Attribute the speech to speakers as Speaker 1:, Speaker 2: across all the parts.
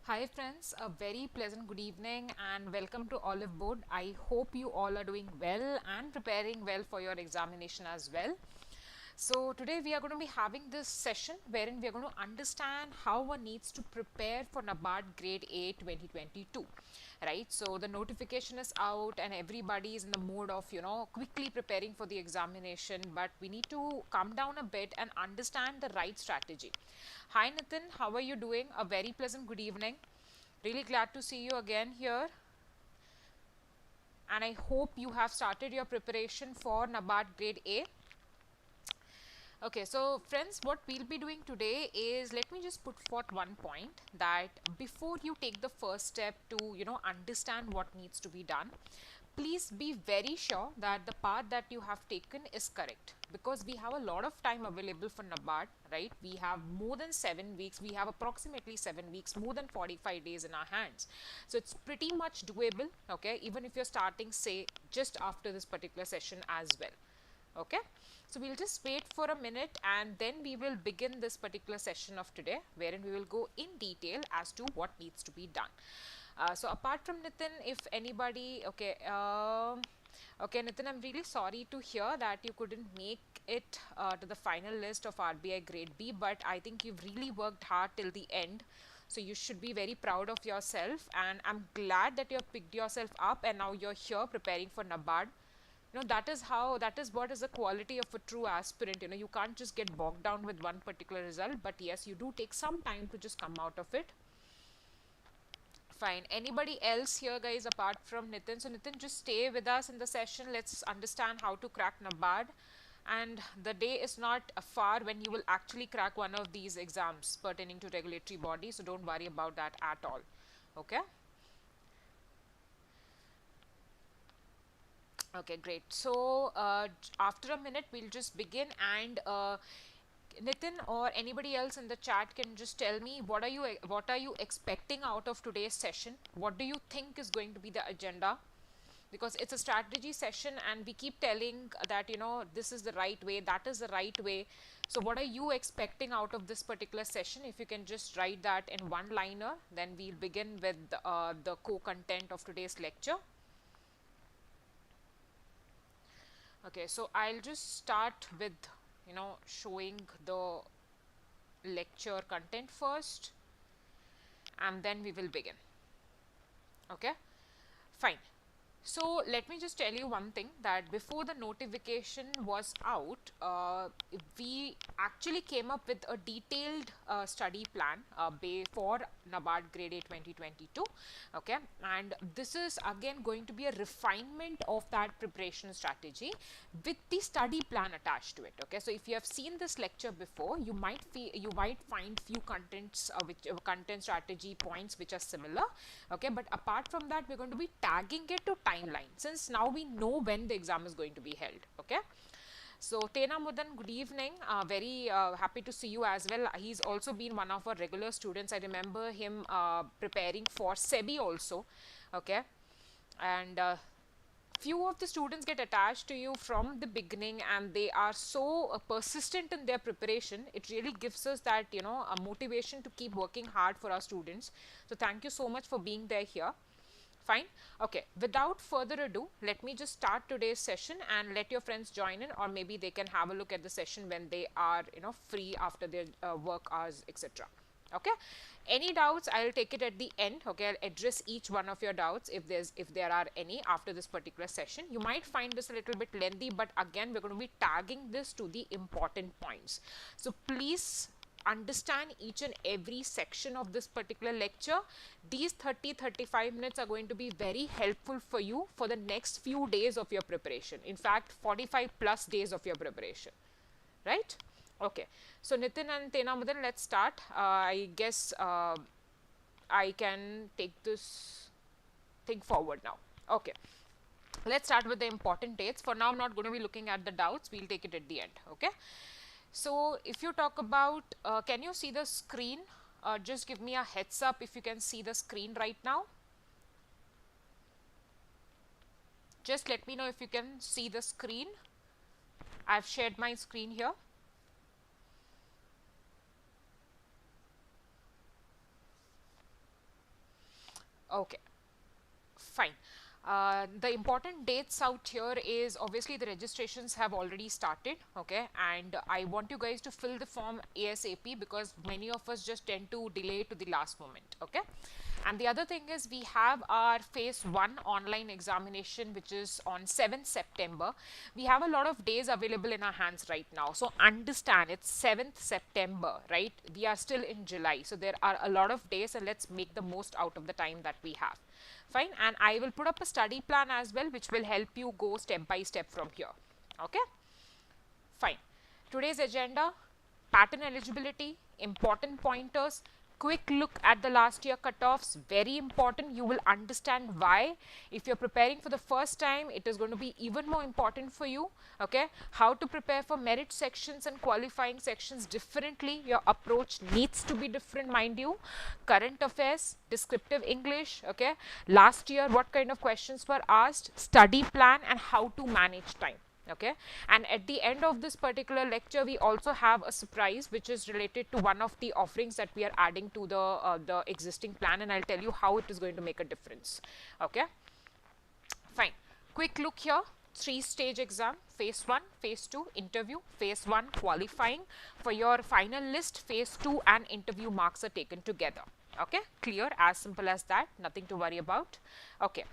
Speaker 1: Hi friends, a very pleasant good evening and welcome to Oliveboard. I hope you all are doing well and preparing well for your examination as well. So today we are going to be having this session wherein we are going to understand how one needs to prepare for Nabard Grade A 2022. Right, so the notification is out and everybody is in the mode of quickly preparing for the examination, but we need to calm down a bit and understand the right strategy. Hi Nitin, how are you doing? A very pleasant good evening. Really glad to see you again here, and I hope you have started your preparation for Nabard Grade A. Okay, so friends, what we'll be doing today is, let me just put forth one point, that before you take the first step to understand what needs to be done, please be very sure that the path that you have taken is correct, because we have a lot of time available for Nabard, right? We have more than 7 weeks, we have approximately 7 weeks, more than 45 days in our hands, so it's pretty much doable, okay, even if you're starting say just after this particular session as well. Okay, so we'll just wait for a minute and then we will begin this particular session of today, wherein we will go in detail as to what needs to be done. So apart from Nitin, if anybody, okay, Nitin, I'm really sorry to hear that you couldn't make it to the final list of RBI Grade B, but I think you've really worked hard till the end. So you should be very proud of yourself, and I'm glad that you have picked yourself up and now you're here preparing for Nabard. That is what is the quality of a true aspirant. You can't just get bogged down with one particular result, but yes, you do take some time to just come out of it. Fine. Anybody else here, guys, apart from Nitin? So Nitin, just stay with us in the session. Let's understand how to crack Nabard, and the day is not far when you will actually crack one of these exams pertaining to regulatory body, so don't worry about that at all. Okay. Okay, great. So after a minute, we'll just begin, and Nitin or anybody else in the chat can just tell me what are you expecting out of today's session? What do you think is going to be the agenda? Because it's a strategy session, and we keep telling that this is the right way, that is the right way. So what are you expecting out of this particular session? If you can just write that in one liner, then we'll begin with the core content of today's lecture. Okay, so I'll just start with showing the lecture content first, and then we will begin. Okay, fine. So let me just tell you one thing, that before the notification was out, we actually came up with a detailed study plan for Nabard Grade A 2022. Okay, and this is again going to be a refinement of that preparation strategy with the study plan attached to it. Okay, so if you have seen this lecture before, you might find few contents content strategy points which are similar. Okay, but apart from that, we're going to be tagging it to timeline, since now we know when the exam is going to be held. Okay, so Tena Mudan, good evening. Very happy to see you as well. He's also been one of our regular students. I remember him preparing for SEBI also. Okay, and few of the students get attached to you from the beginning, and they are so persistent in their preparation. It really gives us that a motivation to keep working hard for our students. So thank you so much for being there here. Fine. Okay, without further ado, let me just start today's session and let your friends join in, or maybe they can have a look at the session when they are free after their work hours, etc. Okay, any doubts, I'll take it at the end. Okay, I'll address each one of your doubts if there are any after this particular session. You might find this a little bit lengthy, but again, we're going to be tagging this to the important points. So please understand each and every section of this particular lecture. These 30-35 minutes are going to be very helpful for you for the next few days of your preparation. In fact, 45 plus days of your preparation, right? Okay, so Nitin and Tena Mudan, let's start. I guess I can take this thing forward now. Okay, let's start with the important dates. For now, I'm not going to be looking at the doubts. We'll take it at the end. Okay, so if you talk about, can you see the screen? Just give me a heads up if you can see the screen right now. Just let me know if you can see the screen. I've shared my screen here. Okay, fine. The important dates out here is obviously the registrations have already started, okay, and I want you guys to fill the form ASAP because many of us just tend to delay to the last moment, okay. And the other thing is we have our phase 1 online examination, which is on 7th September. We have a lot of days available in our hands right now. So understand it's 7th September, right? We are still in July. So there are a lot of days and let's make the most out of the time that we have. Fine. And I will put up a study plan as well, which will help you go step by step from here. Okay. Fine. Today's agenda, pattern eligibility, important pointers, quick look at the last year cutoffs, very important. You will understand why. If you're preparing for the first time, it is going to be even more important for you. Okay, how to prepare for merit sections and qualifying sections differently. Your approach needs to be different, mind you. Current affairs, descriptive English, okay, last year what kind of questions were asked, study plan, and how to manage time. Okay, and at the end of this particular lecture we also have a surprise which is related to one of the offerings that we are adding to the existing plan, and I'll tell you how it is going to make a difference. Okay, fine. Quick look here. 3-stage exam, phase 1, phase 2 interview, phase 1 qualifying. For your final list, phase 2 and interview marks are taken together. Okay, clear, as simple as that, nothing to worry about. Okay,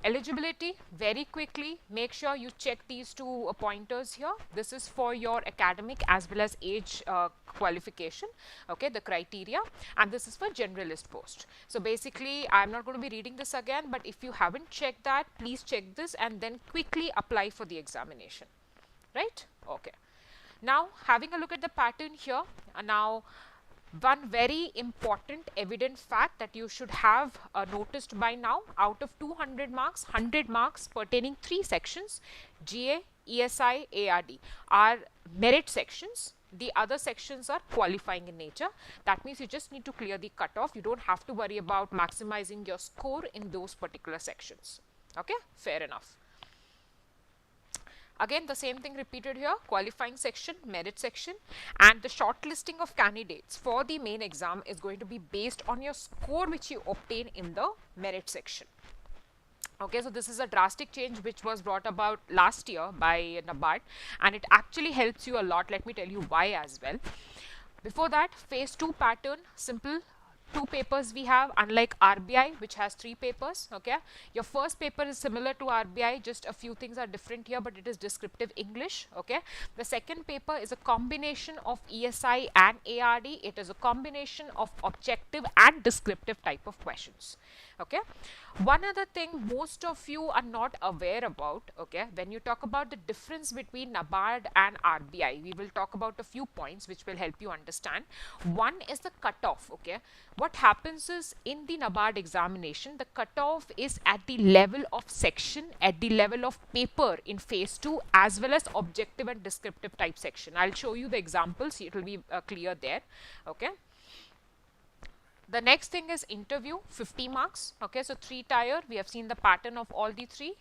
Speaker 1: eligibility, very quickly make sure you check these two pointers here. This is for your academic as well as age qualification, okay, the criteria, and this is for generalist post. So basically I'm not going to be reading this again, but if you haven't checked that, please check this and then quickly apply for the examination, right? Okay, now having a look at the pattern here, now one very important evident fact that you should have noticed by now, out of 200 marks, 100 marks pertaining 3 sections, GA, ESI, ARD, are merit sections. The other sections are qualifying in nature. That means you just need to clear the cutoff. You don't have to worry about maximizing your score in those particular sections. Okay, fair enough. Again, the same thing repeated here, qualifying section, merit section, and the shortlisting of candidates for the main exam is going to be based on your score which you obtain in the merit section. Okay, so this is a drastic change which was brought about last year by Nabard, and it actually helps you a lot. Let me tell you why as well. Before that, phase 2 pattern, simple. 2 papers we have, unlike RBI which has 3 papers. Okay, your first paper is similar to RBI, just a few things are different here, but it is descriptive English. Okay, the second paper is a combination of ESI and ARD. It is a combination of objective and descriptive type of questions. Okay, one other thing most of you are not aware about, okay, when you talk about the difference between Nabard and RBI, we will talk about a few points which will help you understand. One is the cutoff. Okay, what happens is in the Nabard examination, the cutoff is at the level of section, at the level of paper in phase 2, as well as objective and descriptive type section. I'll show you the examples, it will be clear there. Okay, the next thing is interview, 50 marks. Okay, so 3 tier, we have seen the pattern of all the 3.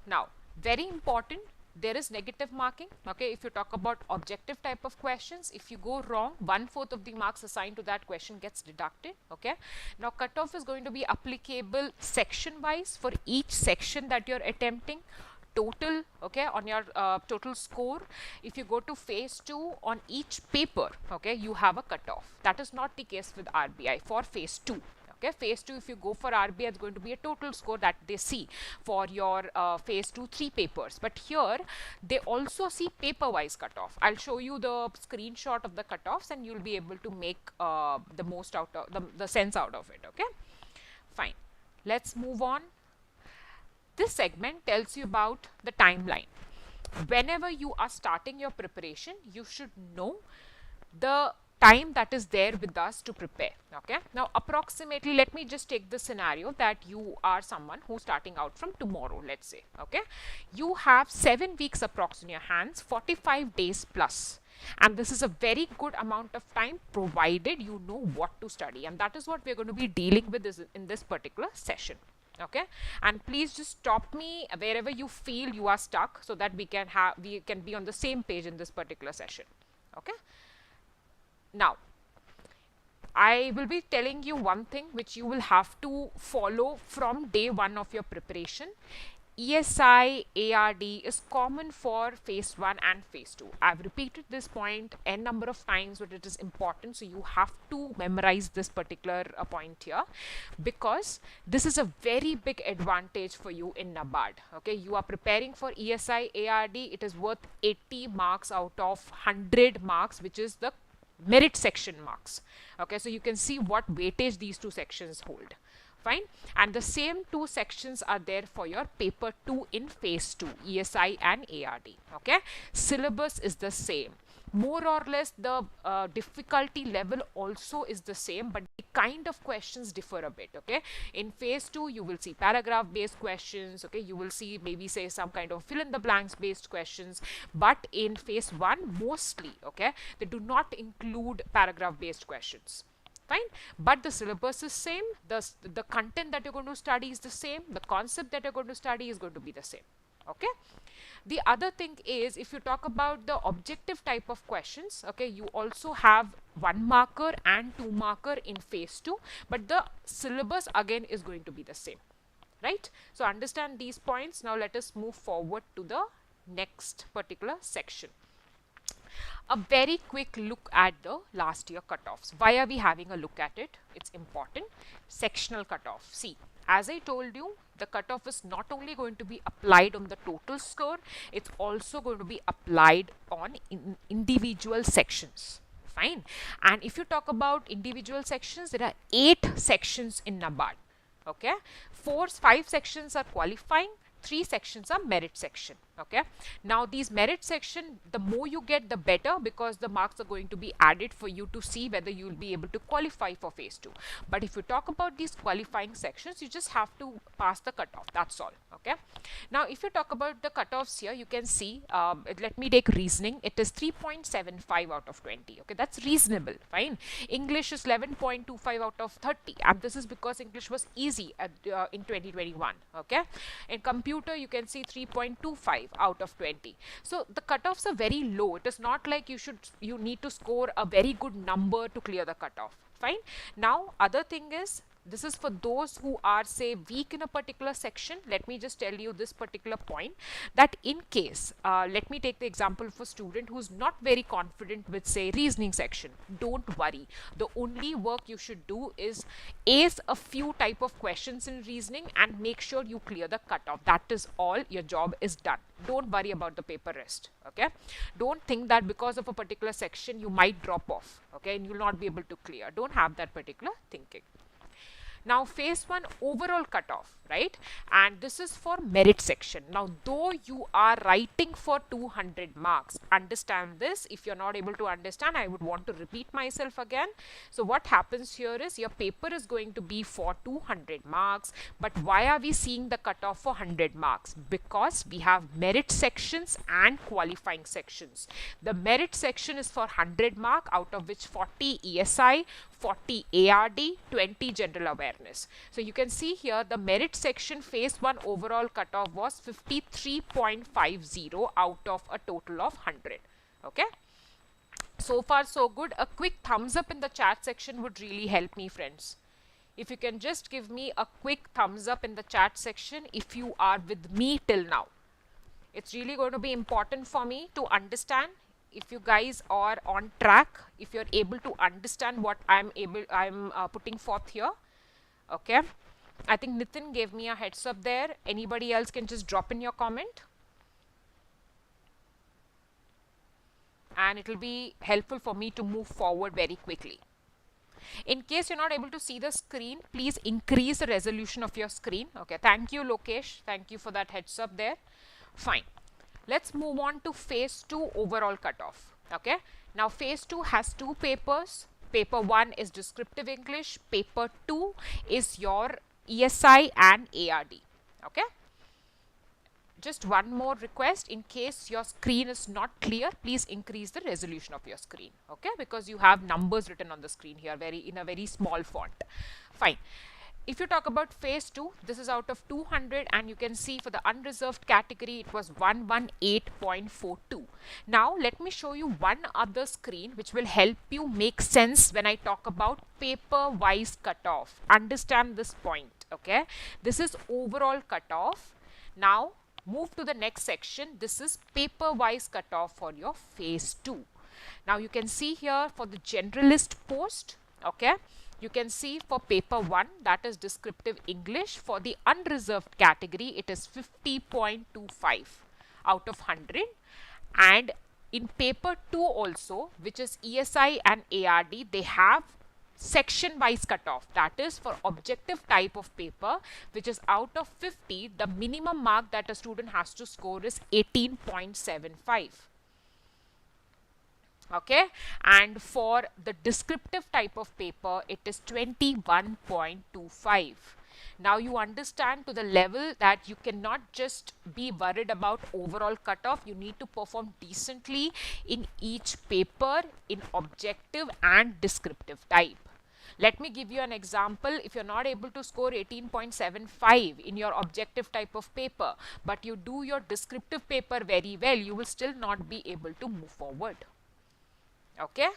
Speaker 1: Now, very important, there is negative marking. Okay, if you talk about objective type of questions, if you go wrong, 1/4 of the marks assigned to that question gets deducted. Okay, now cutoff is going to be applicable section wise for each section that you're attempting. Total, okay, on your total score. If you go to phase 2, on each paper, okay, you have a cutoff. That is not the case with RBI for phase 2. Okay, phase 2, if you go for RBI, it's going to be a total score that they see for your phase 2 3 papers, but here they also see paper wise cutoff. I'll show you the screenshot of the cutoffs and you'll be able to make the most out of the sense out of it. Okay, fine, let's move on. This segment tells you about the timeline. Whenever you are starting your preparation, you should know the time that is there with us to prepare. Okay, now approximately, let me just take the scenario that you are someone who's starting out from tomorrow, let's say. Okay, you have 7 weeks approx in your hands, 45 days plus, and this is a very good amount of time provided you know what to study, and that is what we're going to be dealing with in this particular session. Okay, and please just stop me wherever you feel you are stuck so that we can be on the same page in this particular session. Okay, now I will be telling you one thing which you will have to follow from day one of your preparation. ESI ARD is common for phase 1 and phase 2. I've repeated this point n number of times, but it is important, so you have to memorize this particular point here, because this is a very big advantage for you in Nabard. Okay, you are preparing for ESI ARD, it is worth 80 marks out of 100 marks, which is the merit section marks. Okay, so you can see what weightage these two sections hold. Fine, and the same two sections are there for your paper 2 in phase 2, ESI and ARD. Okay, syllabus is the same, more or less. The difficulty level also is the same, but the kind of questions differ a bit. Okay, in phase 2 you will see paragraph based questions. Okay, you will see maybe say some kind of fill in the blanks based questions, but in phase 1 mostly, okay, they do not include paragraph based questions. Fine, but the syllabus is same, the content that you're going to study is the same, the concept that you're going to study is going to be the same. Okay, the other thing is, if you talk about the objective type of questions, okay, you also have 1 marker and 2 marker in phase 2, but the syllabus again is going to be the same, right? So understand these points. Now let us move forward to the next particular section. A very quick look at the last year cutoffs. Why are we having a look at it? It's important. Sectional cutoff. See, as I told you, the cutoff is not only going to be applied on the total score, it's also going to be applied on individual sections. Fine. And if you talk about individual sections, there are 8 sections in Nabard. Okay, 5 sections are qualifying, 3 sections are merit section. Okay, now these merit section, the more you get the better, because the marks are going to be added for you to see whether you will be able to qualify for phase 2. But if you talk about these qualifying sections, you just have to pass the cutoff, that's all. Okay, now if you talk about the cutoffs here, you can see, let me take reasoning, it is 3.75 out of 20. Okay, that's reasonable. Fine. English is 11.25 out of 30, and this is because English was easy in 2021. Okay, in computer you can see 3.25 out of 20. So the cutoffs are very low. It is not like you need to score a very good number to clear the cutoff. Fine. Now other thing is, this is for those who are, say, weak in a particular section. Let me just tell you this particular point, that in case, let me take the example of a student who's not very confident with, say, reasoning section. Don't worry. The only work you should do is ace a few type of questions in reasoning and make sure you clear the cutoff. That is all. Your job is done. Don't worry about the paper rest. Okay, don't think that because of a particular section you might drop off, okay, and you will not be able to clear. Don't have that particular thinking. Now phase 1 overall cutoff, right, and this is for merit section. Now though you are writing for 200 marks, understand this. If you're not able to understand, I would want to repeat myself again. So what happens here is, your paper is going to be for 200 marks, but why are we seeing the cutoff for 100 marks? Because we have merit sections and qualifying sections. The merit section is for 100 mark, out of which 40 ESI, 40 ARD, 20 general awareness. So you can see here the merit section phase 1 overall cutoff was 53.50 out of a total of 100. Okay, so far so good. A quick thumbs up in the chat section would really help me, friends. If you can just give me a quick thumbs up in the chat section if you are with me till now. It's really going to be important for me to understand if you guys are on track, if you're able to understand what I'm putting forth here. Okay, I think Nitin gave me a heads up there. Anybody else can just drop in your comment, and it will be helpful for me to move forward very quickly. In case you're not able to see the screen, please increase the resolution of your screen. Okay, thank you Lokesh, thank you for that heads up there. Fine. Let's move on to phase 2 overall cutoff. Okay, now phase 2 has 2 papers. Paper 1 is Descriptive English. Paper 2 is your ESI and ARD. Okay, just one more request, in case your screen is not clear, please increase the resolution of your screen. Okay, because you have numbers written on the screen here in a very small font. Fine. if you talk about phase 2, this is out of 200, and you can see for the unreserved category it was 118.42. Now let me show you one other screen which will help you make sense when I talk about paper wise cutoff. Understand this point, okay? This is overall cutoff. Now move to the next section. This is paper wise cutoff for your phase 2. Now you can see here for the generalist post, okay, you can see for paper 1, that is descriptive English, for the unreserved category it is 50.25 out of 100, and in paper 2 also, which is ESI and ARD, they have section wise cutoff, that is for objective type of paper, which is out of 50, the minimum mark that a student has to score is 18.75. Okay, and for the descriptive type of paper it is 21.25. Now you understand to the level that you cannot just be worried about overall cutoff, you need to perform decently in each paper in objective and descriptive type. Let me give you an example. If you're not able to score 18.75 in your objective type of paper, but you do your descriptive paper very well, you will still not be able to move forward. Okay,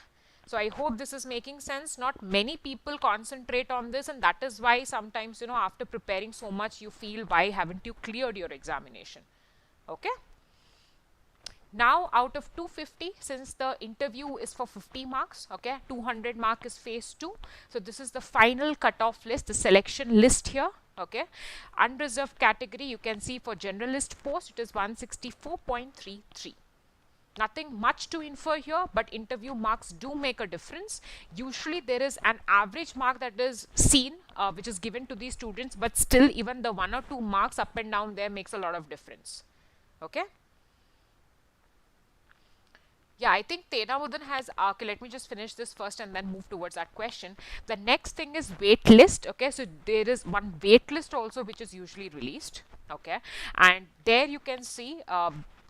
Speaker 1: so I hope this is making sense. Not many people concentrate on this, and that is why sometimes, you know, after preparing so much you feel, why haven't you cleared your examination? Okay, now out of 250, since the interview is for 50 marks, okay, 200 mark is phase 2, so this is the final cutoff list, the selection list here. Okay, unreserved category, you can see for generalist post it is 164.33. Nothing much to infer here, but interview marks do make a difference. Usually there is an average mark that is seen, which is given to these students, but still even the 1 or 2 marks up and down there makes a lot of difference. Okay. Yeah, I think Tena Mudan has, okay, let me just finish this first and then move towards that question. The next thing is wait list. Okay, so there is one wait list also which is usually released. Okay, and there you can see,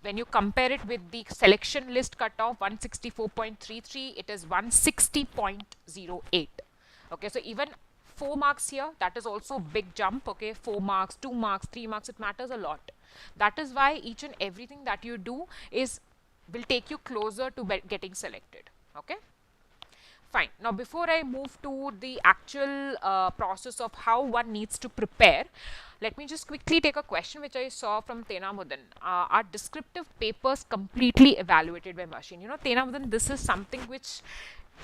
Speaker 1: when you compare it with the selection list cutoff 164.33, it is 160.08. Okay, so even 4 marks here, that is also a big jump. Okay, 4 marks, 2 marks, 3 marks, it matters a lot. That is why each and everything that you do will take you closer to getting selected. Okay, fine. Now before I move to the actual process of how one needs to prepare, let me just quickly take a question which I saw from Tena Mudan. Are descriptive papers completely evaluated by machine? You know, Tena Mudan, this is something which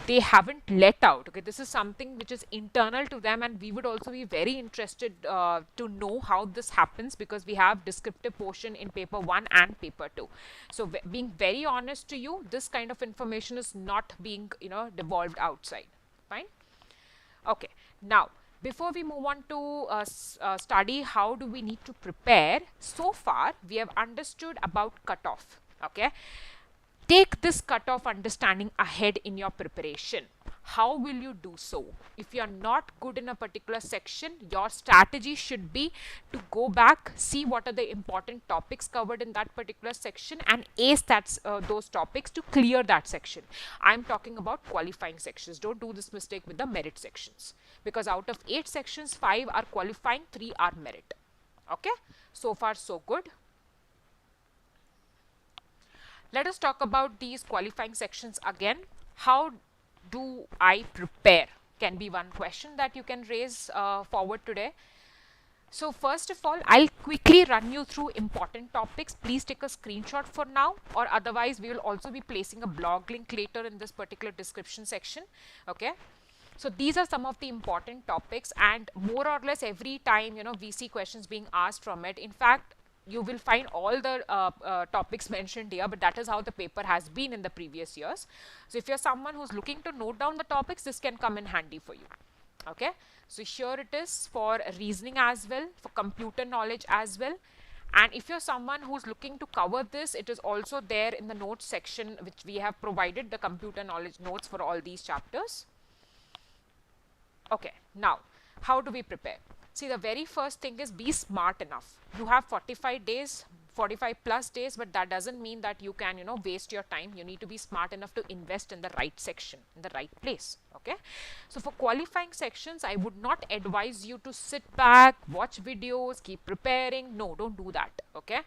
Speaker 1: they haven't let out. Okay, this is something which is internal to them, and we would also be very interested to know how this happens, because we have descriptive portion in paper 1 and paper 2. So being very honest to you, this kind of information is not being, you know, devolved outside. Fine. Okay, now before we move on to study how do we need to prepare, so far we have understood about cutoff. Okay, take this cutoff understanding ahead in your preparation. How will you do so? If you are not good in a particular section, your strategy should be to go back, see what are the important topics covered in that particular section, and ace those topics to clear that section. I am talking about qualifying sections. Don't do this mistake with the merit sections, because out of 8 sections, 5 are qualifying, 3 are merit. Okay, so far so good. Let us talk about these qualifying sections again. How do I prepare? Can be one question that you can raise forward today. So first of all, I'll quickly run you through important topics. Please take a screenshot for now, or otherwise we will also be placing a blog link later in this particular description section. Okay. So these are some of the important topics, and more or less every time, you know, we see questions being asked from it. In fact, you will find all the topics mentioned here, but that is how the paper has been in the previous years. So if you're someone who's looking to note down the topics, this can come in handy for you. Okay, so here it is for reasoning as well, for computer knowledge as well. And if you're someone who's looking to cover this, it is also there in the notes section, which we have provided the computer knowledge notes for all these chapters. Okay, now how do we prepare? See, the very first thing is be smart enough. You have 45 days. 45 plus days, but that doesn't mean that you can, waste your time. You need to be smart enough to invest in the right section, in the right place. Okay, so for qualifying sections, I would not advise you to sit back, watch videos, keep preparing. No, don't do that. Okay,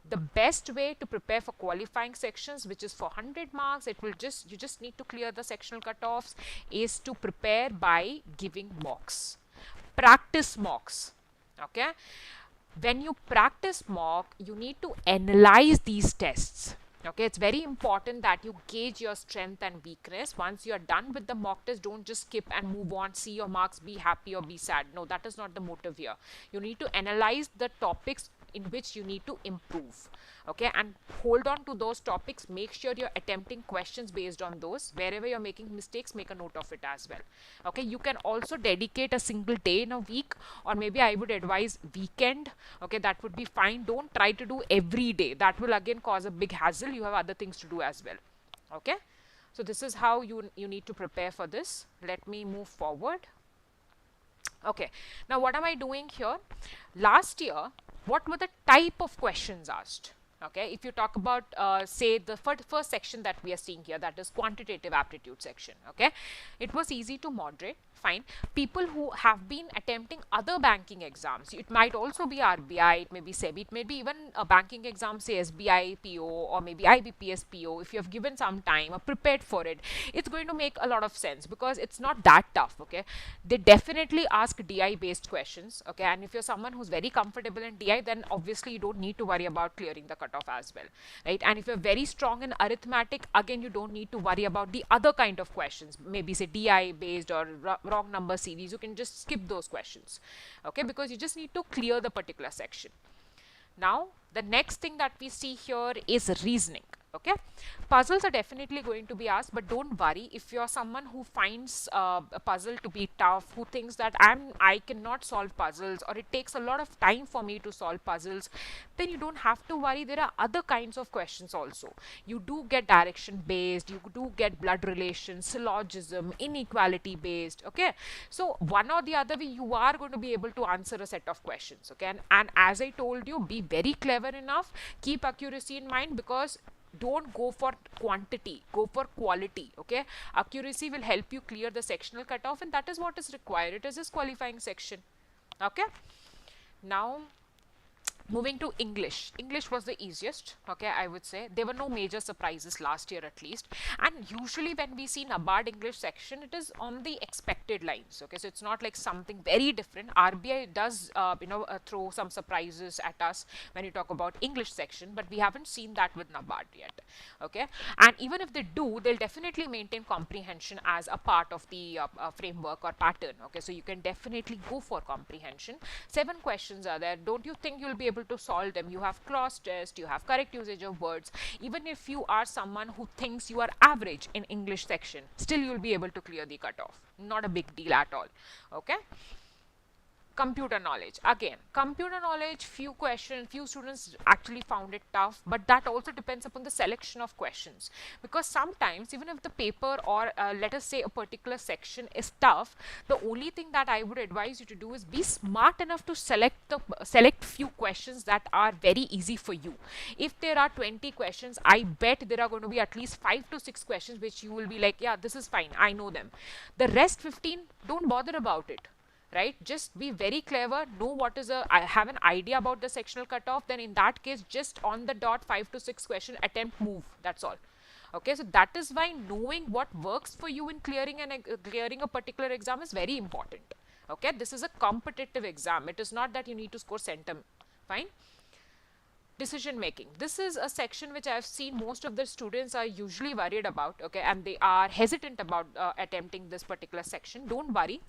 Speaker 1: the best way to prepare for qualifying sections, which is for 100 marks, you just need to clear the sectional cutoffs, is to prepare by giving mocks. Practice mocks. Okay, when you practice mock, you need to analyze these tests. Okay, it's very important that you gauge your strength and weakness. Once you are done with the mock test, don't just skip and move on, see your marks, be happy or be sad. No, that is not the motive here. You need to analyze the topics in which you need to improve. Okay, and hold on to those topics. Make sure you're attempting questions based on those. Wherever you're making mistakes, make a note of it as well. Okay, you can also dedicate a single day in a week, or maybe I would advise weekend. Okay, that would be fine. Don't try to do every day. That will again cause a big hassle. You have other things to do as well. Okay, so this is how you need to prepare for this. Let me move forward. Okay, now what am I doing here? Last year, what were the type of questions asked? Okay, if you talk about say the first section that we are seeing here, that is quantitative aptitude section. Okay, it was easy to moderate, fine. People who have been attempting other banking exams, it might also be RBI, it may be SEBI, it may be even a banking exam, say SBI PO or maybe IBPS PO. If you have given some time or prepared for it, it's going to make a lot of sense because it's not that tough. Okay, they definitely ask DI based questions. Okay, and if you're someone who's very comfortable in DI, then obviously you don't need to worry about clearing the cutoff as well, right? And if you're very strong in arithmetic, again you don't need to worry about the other kind of questions, maybe say DI based or wrong number series. You can just skip those questions, okay, because you just need to clear the particular section. Now the next thing that we see here is reasoning. Okay, puzzles are definitely going to be asked, but don't worry if you're someone who finds a puzzle to be tough, who thinks that I cannot solve puzzles, or it takes a lot of time for me to solve puzzles, then you don't have to worry. There are other kinds of questions also. You do get direction based, you do get blood relation, syllogism, inequality based. Okay, so one or the other way you are going to be able to answer a set of questions. Okay, and as I told you, be very clever enough, keep accuracy in mind, because don't go for quantity, go for quality. Okay, accuracy will help you clear the sectional cutoff, and that is what is required. It is this qualifying section. Okay, now moving to English. English was the easiest, okay, I would say. There were no major surprises last year at least. And usually when we see Nabard English section, it is on the expected lines, okay. So it's not like something very different. RBI does, throw some surprises at us when you talk about English section, but we haven't seen that with Nabard yet, okay. And even if they do, they'll definitely maintain comprehension as a part of the framework or pattern, okay. So you can definitely go for comprehension. 7 questions are there. Don't you think you'll be able to solve them? You have clause test, you have correct usage of words. Even if you are someone who thinks you are average in English section, still you'll be able to clear the cutoff. Not a big deal at all. Okay. Computer knowledge. Again, computer knowledge, few students actually found it tough, but that also depends upon the selection of questions, because sometimes even if the paper or let us say a particular section is tough, the only thing that I would advise you to do is be smart enough to select few questions that are very easy for you. If there are 20 questions, I bet there are going to be at least 5 to 6 questions which you will be like, yeah, this is fine, I know them. The rest 15, don't bother about it. Right, just be very clever, know what is I have an idea about the sectional cutoff, then in that case just on the dot 5 to 6 question attempt, move, that's all. Okay, so that is why knowing what works for you in clearing a particular exam is very important. Okay, this is a competitive exam, it is not that you need to score centum. Fine. Decision making. This is a section which I have seen most of the students are usually worried about, okay, and they are hesitant about attempting this particular section. Don't worry.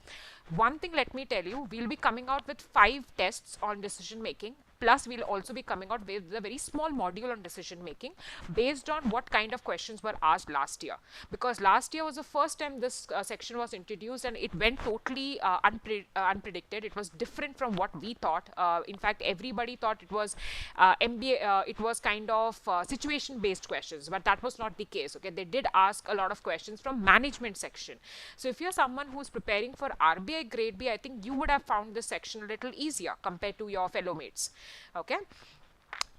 Speaker 1: One thing, let me tell you, we'll be coming out with 5 tests on decision making. Plus, we'll also be coming out with a very small module on decision making based on what kind of questions were asked last year. Because last year was the first time this section was introduced, and it went totally unpredicted. It was different from what we thought. In fact, everybody thought it was MBA. It was kind of situation-based questions, but that was not the case. Okay, they did ask a lot of questions from management section. So if you're someone who's preparing for RBI Grade B, I think you would have found this section a little easier compared to your fellow mates. Okay,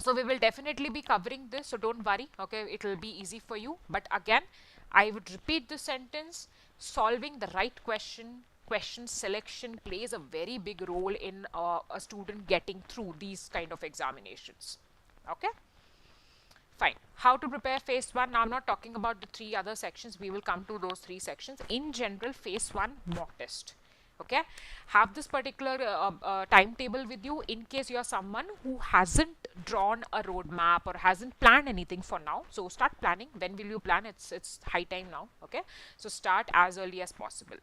Speaker 1: So we will definitely be covering this, so don't worry, okay, it will be easy for you. But again, I would repeat the sentence: solving the right question selection plays a very big role in a student getting through these kind of examinations. Okay, fine. How to prepare phase 1? Now I'm not talking about the 3 other sections, we will come to those 3 sections. In general, phase 1 mock test. Okay, have this particular timetable with you in case you are someone who hasn't drawn a roadmap or hasn't planned anything for now. So start planning. When will you plan? It's high time now. Okay, so start as early as possible.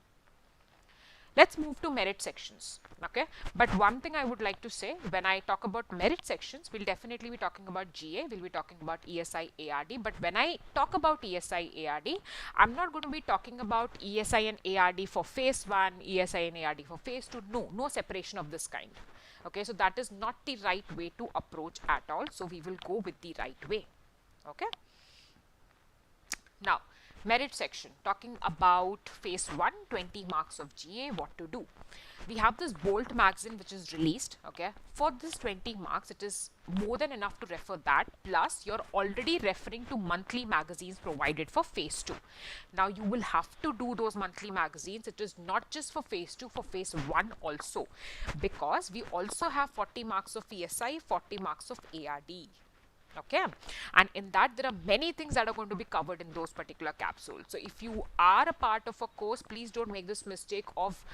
Speaker 1: Let's move to merit sections. Okay, but one thing I would like to say, when I talk about merit sections, we'll definitely be talking about GA, we'll be talking about ESI ARD. But when I talk about ESI ARD, I'm not going to be talking about ESI and ARD for phase 1, ESI and ARD for phase 2. No separation of this kind. Okay, so that is not the right way to approach at all. So we will go with the right way. Okay, now merit section, talking about phase 1, 20 marks of GA, what to do. We have this Bolt magazine which is released. Okay, for this 20 marks it is more than enough to refer that, plus you're already referring to monthly magazines provided for phase 2. Now you will have to do those monthly magazines. It is not just for phase 2, for phase 1 also, because we also have 40 marks of ESI, 40 marks of ARD. Okay, and in that there are many things that are going to be covered in those particular capsules. So if you are a part of a course, please don't make this mistake of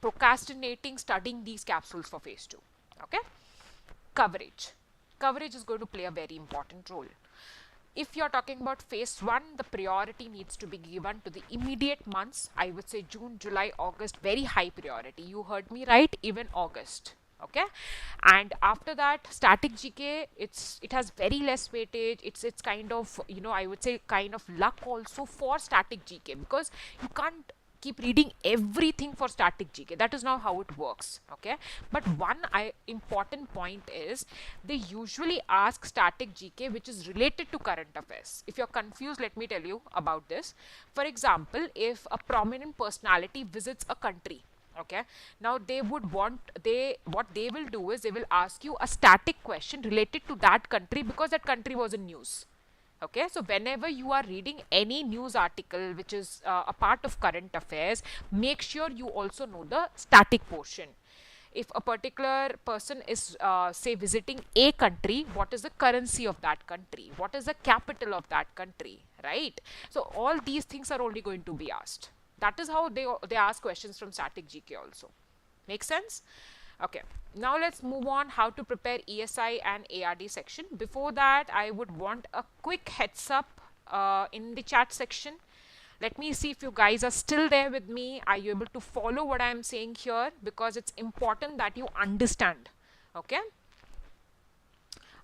Speaker 1: procrastinating studying these capsules for phase 2. Okay, coverage is going to play a very important role. If you're talking about phase 1, the priority needs to be given to the immediate months. I would say June, July, August, very high priority. You heard me right, even August. Okay, and after that, static GK, it has very less weightage. It's kind of, I would say kind of luck also for static GK, because you can't keep reading everything for static GK. That is not how it works. Okay, but one important point is they usually ask static GK which is related to current affairs. If you're confused, let me tell you about this. For example, if a prominent personality visits a country, okay, now they would want, what they will do is they will ask you a static question related to that country because that country was in news. Okay, so whenever you are reading any news article which is a part of current affairs, make sure you also know the static portion. If a particular person is say visiting a country, what is the currency of that country, what is the capital of that country, right? So all these things are only going to be asked. That is how they ask questions from static GK also. Make sense? Okay, now let's move on how to prepare ESI and ARD section. Before that, I would want a quick heads up in the chat section. Let me see if you guys are still there with me. Are you able to follow what I am saying here? Because it's important that you understand. Okay,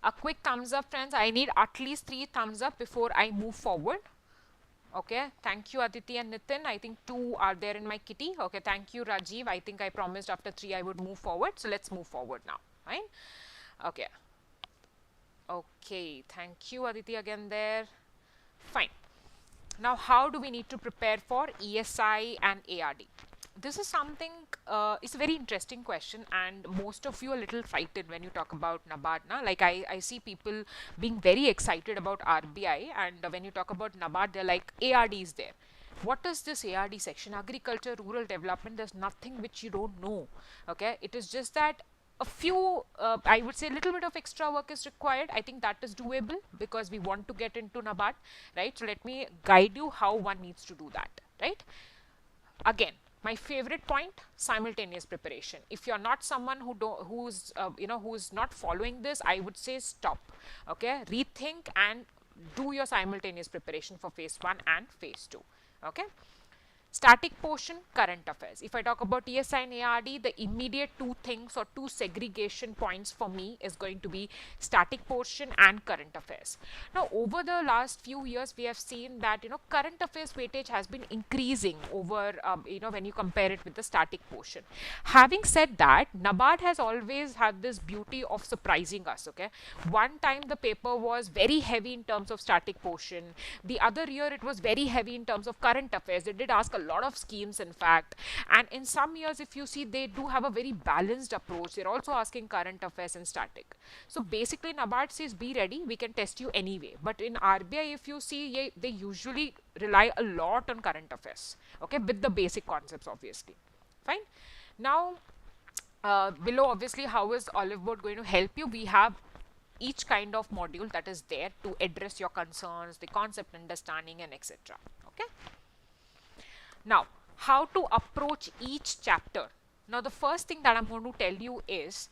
Speaker 1: a quick thumbs up, friends. I need at least 3 thumbs up before I move forward. Okay, thank you Aditi and Nitin. I think 2 are there in my kitty. Okay, thank you Rajiv. I think I promised after 3 I would move forward. So let's move forward now. Fine. Okay. Okay, thank you Aditi again there. Fine. Now how do we need to prepare for ESI and ARD? This is something, it's a very interesting question, and most of you are a little frightened when you talk about Nabard. Na? Like I see people being very excited about RBI, and when you talk about Nabard, they're like, ARD is there. What is this ARD section? Agriculture, rural development, there's nothing which you don't know. Okay, it is just that a few, I would say a little bit of extra work is required. I think that is doable because we want to get into Nabard, right? So let me guide you how one needs to do that, right? Again, my favorite point, simultaneous preparation. If you're not someone who's not following this, I would say stop. Okay, rethink and do your simultaneous preparation for phase 1 and phase 2. Okay, static portion, current affairs. If I talk about ESI and ARD, the immediate 2 things or 2 segregation points for me is going to be static portion and current affairs. Now, over the last few years, we have seen that, current affairs weightage has been increasing over, when you compare it with the static portion. Having said that, Nabard has always had this beauty of surprising us, okay? One time the paper was very heavy in terms of static portion. The other year it was very heavy in terms of current affairs. They did ask a lot of schemes in fact, and in some years if you see they do have a very balanced approach. They're also asking current affairs and static. So basically Nabard says be ready, we can test you anyway, but in RBI if you see they usually rely a lot on current affairs, okay, with the basic concepts obviously. Fine. Now below obviously how is Oliveboard going to help you? We have each kind of module that is there to address your concerns, the concept understanding and etc. Okay. Now how to approach each chapter. Now the first thing that I'm going to tell you is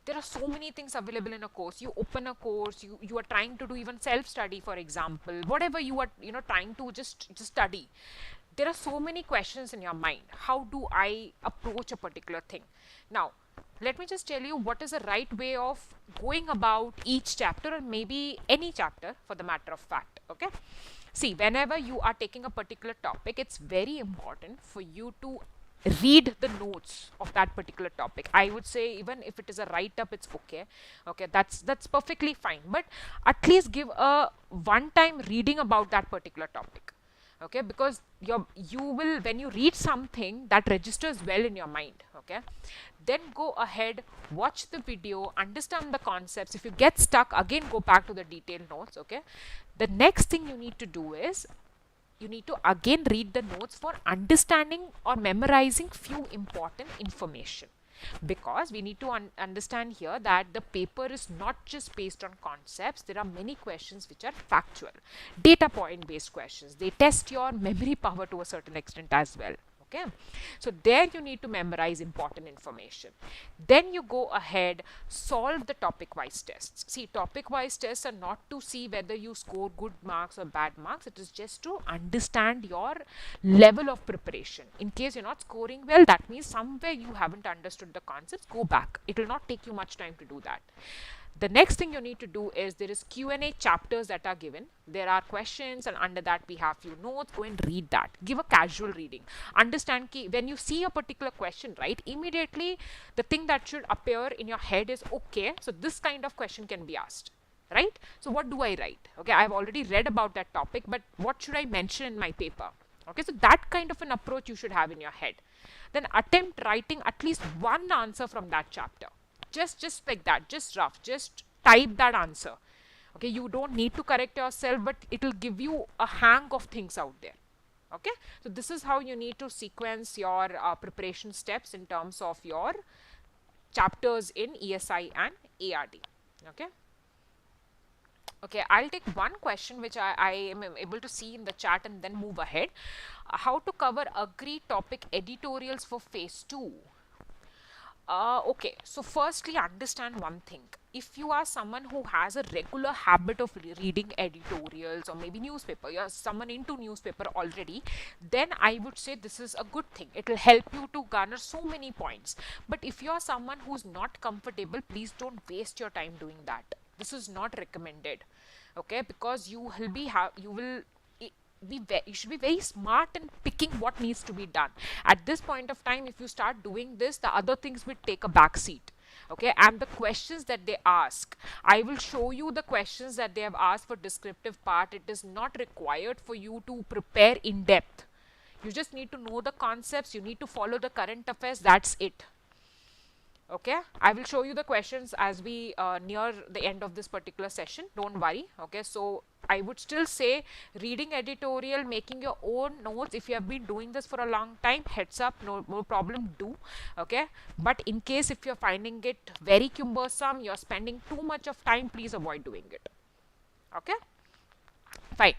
Speaker 1: there are so many things available in a course. You open a course, you are trying to do even self-study, for example, whatever you are trying to just study. There are so many questions in your mind. How do I approach a particular thing? Now let me just tell you what is the right way of going about each chapter, or maybe any chapter for the matter of fact. Okay, see, whenever you are taking a particular topic, it's very important for you to read the notes of that particular topic. I would say even if it is a write-up, it's okay. Okay, that's perfectly fine, but at least give a one-time reading about that particular topic. Okay, because you will, when you read something that registers well in your mind, okay, then go ahead, watch the video, understand the concepts. If you get stuck, again go back to the detailed notes. Okay, the next thing you need to do is you need to again read the notes for understanding or memorizing few important information, because we need to understand here that the paper is not just based on concepts. There are many questions which are factual, data point based questions. They test your memory power to a certain extent as well. Okay, so there you need to memorize important information. Then you go ahead, solve the topic wise tests. See, topic wise tests are not to see whether you score good marks or bad marks. It is just to understand your level of preparation. In case you're not scoring well, that means somewhere you haven't understood the concepts. Go back. It will not take you much time to do that. The next thing you need to do is there is Q&A chapters that are given. There are questions, and under that we have few notes. Go and read that. Give a casual reading. Understand ki when you see a particular question, right, immediately the thing that should appear in your head is, okay, so this kind of question can be asked, right? So what do I write? Okay, I've already read about that topic, but what should I mention in my paper? Okay, so that kind of an approach you should have in your head. Then attempt writing at least one answer from that chapter. Just like that, just rough, just type that answer. Okay, you don't need to correct yourself, but it will give you a hang of things out there. Okay, so this is how you need to sequence your preparation steps in terms of your chapters in ESI and ARD. Okay. Okay, I'll take one question which I am able to see in the chat and then move ahead. How to cover agreed topic editorials for phase 2? Okay, so firstly understand one thing. If you are someone who has a regular habit of reading editorials or maybe newspaper, you're someone into newspaper already, then I would say this is a good thing. It will help you to garner so many points. But if you are someone who's not comfortable, please don't waste your time doing that. This is not recommended. Okay, because you should be very smart in picking what needs to be done. At this point of time, if you start doing this, the other things will take a back seat. Okay, and the questions that they ask, I will show you the questions that they have asked for descriptive part. It is not required for you to prepare in depth. You just need to know the concepts. You need to follow the current affairs. That's it. Okay, I will show you the questions as we near the end of this particular session. Don't worry. Okay, so I would still say reading editorial, making your own notes. If you have been doing this for a long time, heads up, no problem, do. Okay, but in case if you're finding it very cumbersome, you're spending too much of time, please avoid doing it. Okay, fine.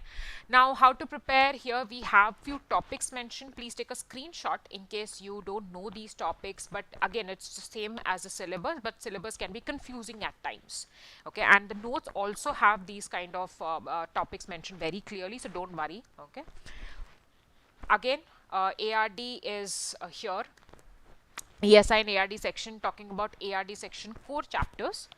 Speaker 1: Now how to prepare? Here we have few topics mentioned. Please take a screenshot in case you don't know these topics, but again it's the same as the syllabus, but syllabus can be confusing at times. Okay, and the notes also have these kind of topics mentioned very clearly, so don't worry. Okay, again ARD is here, ESI and ARD section, talking about ARD section 4 chapters.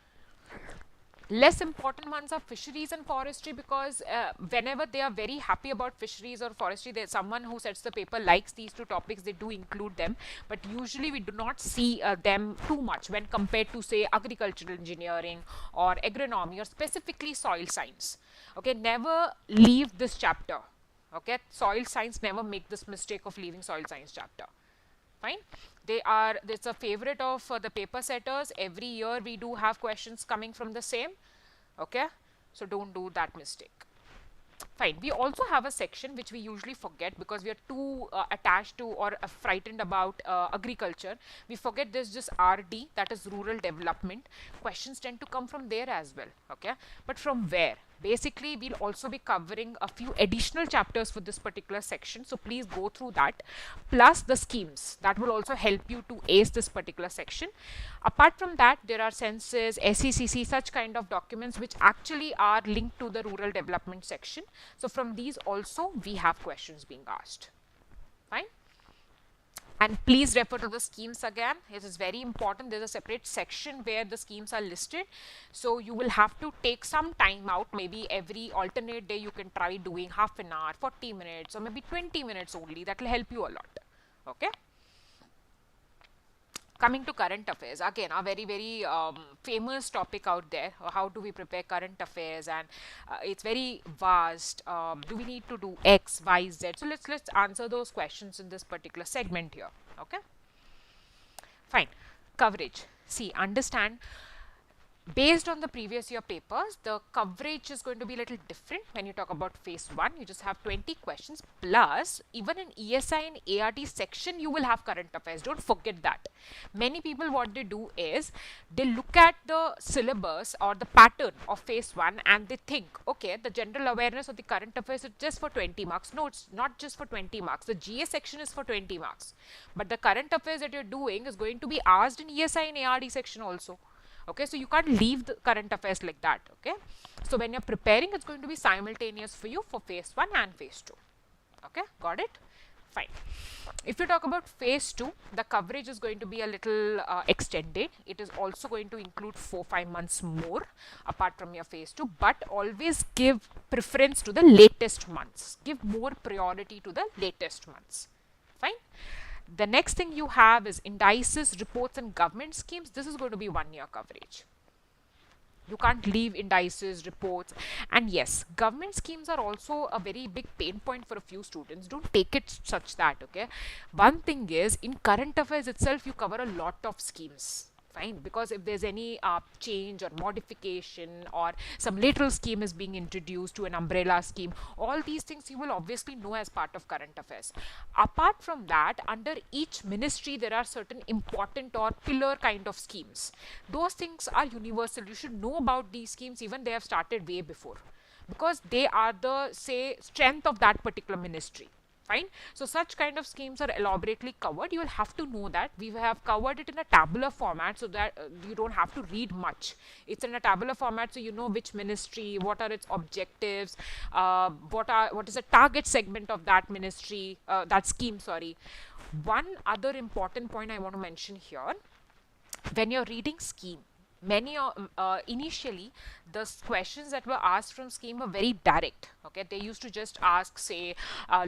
Speaker 1: Less important ones are fisheries and forestry, because whenever they are very happy about fisheries or forestry, there's someone who sets the paper likes these two topics, they do include them, but usually we do not see them too much when compared to say agricultural engineering or agronomy or specifically soil science. Okay, never leave this chapter. Okay, soil science never make this mistake of leaving soil science chapter. Fine. It's a favorite of the paper setters. Every year we do have questions coming from the same. Okay, so don't do that mistake. Fine. We also have a section which we usually forget because we are too attached to or frightened about agriculture. We forget there's just RD, that is rural development. Questions tend to come from there as well. Okay, but from where? Basically, we'll also be covering a few additional chapters for this particular section. So please go through that, plus the schemes. That will also help you to ace this particular section. Apart from that, there are census, SECC, such kind of documents which actually are linked to the rural development section. So from these also, we have questions being asked. Fine. And please refer to the schemes again. It is very important. There's a separate section where the schemes are listed. So you will have to take some time out. Maybe every alternate day you can try doing half an hour, 40 minutes, or maybe 20 minutes only. That will help you a lot. Okay. Coming to current affairs, again a very famous topic out there. How do we prepare current affairs? And it's very vast. Do we need to do X, Y, Z? So let's answer those questions in this particular segment here. Okay, fine. Coverage. See, understand, based on the previous year papers, the coverage is going to be a little different. When you talk about phase 1, you just have 20 questions, plus even in ESI and ARD section you will have current affairs. Don't forget that. Many people, what they do is they look at the syllabus or the pattern of phase 1 and they think, okay, the general awareness of the current affairs is just for 20 marks. No, it's not just for 20 marks. The GA section is for 20 marks, but the current affairs that you're doing is going to be asked in ESI and ARD section also. Okay, so you can't leave the current affairs like that. Okay, so when you're preparing, it's going to be simultaneous for you for phase 1 and phase 2. Okay, got it? Fine. If you talk about phase 2, the coverage is going to be a little extended. It is also going to include 4-5 months more apart from your phase 2, but always give preference to the latest months. Give more priority to the latest months. Fine. The next thing you have is indices, reports and government schemes. This is going to be 1 year coverage. You can't leave indices, reports, and yes, government schemes are also a very big pain point for a few students. Don't take it such that, okay. One thing is, in current affairs itself, you cover a lot of schemes. Fine, because if there's any change or modification or some lateral scheme is being introduced to an umbrella scheme, all these things you will obviously know as part of current affairs. Apart from that, under each ministry there are certain important or pillar kind of schemes. Those things are universal. You should know about these schemes, even they have started way before, because they are the, say, strength of that particular ministry. Fine. So such kind of schemes are elaborately covered. You will have to know that. We have covered it in a tabular format so that you don't have to read much. It's in a tabular format, so you know which ministry, what are its objectives, what is the target segment of that ministry, that scheme, sorry. One other important point I want to mention here, when you're reading scheme, many initially the questions that were asked from scheme were very direct. Okay, they used to just ask, say,